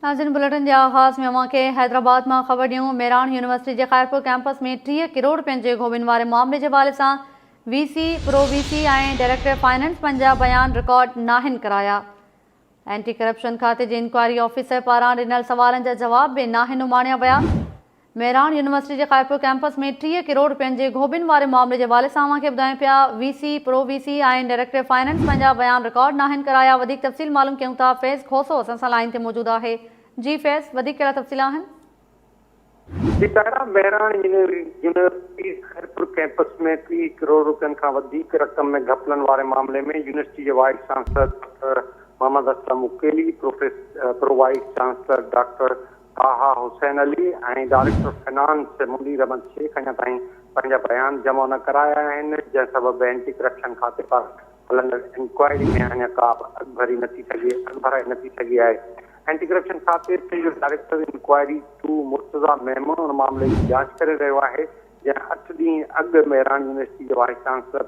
नाज़रीन, बुलेटिन जे आगाज़ में अवां खे हैदराबाद में ख़बर ॾियूं। मेरान यूनिवर्सिटी के ख़ैरपुर कैंपस में 30 करोड़ रुपयनि जे घोबिन वारे मामले के हवाले से वीसी, प्रो वीसी और डायरेक्टर फाइनेंस पंहिंजा बयान रिकॉर्ड नाहिन कराया। एंटी करप्शन खाते के इंक्वायरी ऑफिसर पारां ॾिनल सवालनि जा जवाब भी नाहिन उमाणिया विया। मेरान यूनिवर्सिटी के ख़ैरपुर कैंपस में 30 करोड़ रुपयनि जे घोबिन वारे मामले के हवाले से अवां खे ॿुधायूं पिया। वीसी, प्रो वीसी और डायरेक्टर फाइनेंस पंहिंजा बयान रिकॉर्ड नाहिन कराया। वधीक तफ़सील मालूम कयूं था। फैज़ खोसो असां सां लाइन ते मौजूद है। जी फैज़, वधीक कहिड़ा तफ़सील आहिनि? जी तारा, मेरान यूनिवर्सिटी खैरपुर कैंपस में 30 करोड़ रुपयनि खां वधीक रक़म में घपलनि वारे मामले में यूनिवर्सिटी के vice chancellor doctor Mohammad Aslam Mukeli, pro vice chancellor doctor Taha Hussain Ali और डायरेक्टर फाइनेंस मुनीर अहमद शेख अञा ताईं पंहिंजा बयान जमा न कराया आहिनि, जंहिं सबबि एंटी करप्शन खाते पास हलंदड़ इंक्वायरी में अञा का अॻभराई न थी सघी आहे। एंटी करप्शन खाते जो डायरेक्टर इंक्वायरी 2 मुर्तज़ा मेमून मामले की जांच करे रहियो आहे, जंहिं 8 ॾींहं अॻु मेरान यूनिवर्सिटी जो wise chancellor,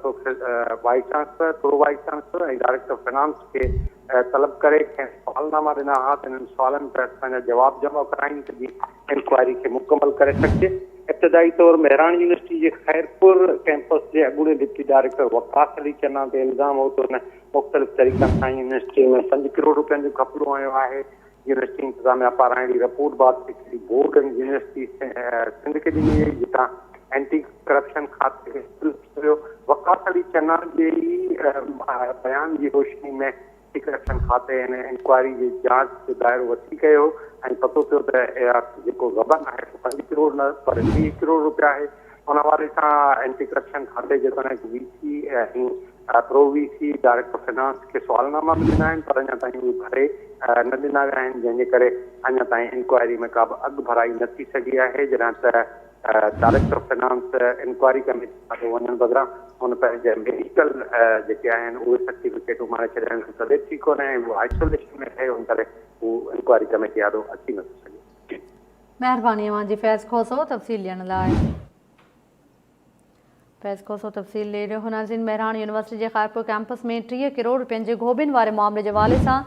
pro vice chancellor ऐं डायरेक्टर फाइनेंस के तलब करे सवालनामा ॾिना हुआ। त इन्हनि सवालनि ते पंहिंजा जवाब जमा कराइनि त इंक्वायरी खे मुकमल करे सघिजे। इब्तिदाई तौर मेरान यूनिवर्सिटी के खैरपुर कैंपस के अॻूणे डिप्टी डायरेक्टर वकास अली चन्ना ते इल्ज़ाम हो त हुन मुख़्तलिफ़ तरीक़नि सां यूनिवर्सिटी में 5 करोड़ रुपयनि जो घपलो आयो आहे। यूनिवर्सिटी इंतजामिया पारां अहिड़ी रिपोर्ट बाद बोर्ड यूनिवर्सिटी सिंध के ॾिनी वई, जितां एंटी करप्शन खाते खे वकास अली चन्ना जे बयान की रोशनी में एंटी करप्शन खाते हिन इंक्वायरी की जांच जो दायरो वसी कयो ऐं पतो पियो त जेको ग़बन आहे 5 करोड़ न पर 30 करोड़ रुपया है। उन हवाले सां एंटी करप्शन खाते जेतोणीकि वीसी ऐं प्रो वीसी डायरेक्टर फाइनेंस के सवालनामा भी ॾिना आहिनि, पर अञा ताईं उहे भरे न ॾिना विया आहिनि, जंहिंजे करे अञा ताईं इंक्वायरी में का बि अॻभराई न थी सघी आहे। जॾहिं त डायरेक्टर फाइनेंस इंक्वायरी कमेटी खां वञण बदिरां हुन पंहिंजे मेडिकल जेके आहिनि उहे सर्टिफिकेट मारे छॾिया आहिनि, तॾहिं ठीक कोन्हे ऐं उहो आइसोलेशन में रहे, हुन करे उहो इंक्वायरी कमेटी ॾाढो अची नथो सघे। महिरबानी अवां जी फैज़ खोसो तफ़सील ॾियण लाइ। फैज़ खोसो तफ़सील ॾे रहियो हो। नाज़रीन, मेरान यूनिवर्सिटी के खैरपुर कैंपस में 30 करोड़ रुपयनि जे घोबिन वारे मामले के हवाले से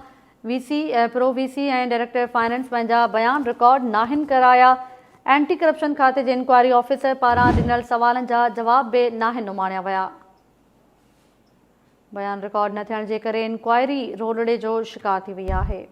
वीसी, प्रो वीसी और डायरेक्टर फाइनेंस पंहिंजा बयान रिकॉर्ड नाहिन कराया। एंटी करप्शन खाते के इंक्वायरी ऑफिसर पारां ॾिनल सवालनि जा जवाब भी नाहिन उमाणिया विया। बयान रिकॉर्ड न थियण जे करे इंक्वायरी रोलड़े जो शिकार थी वई आहे।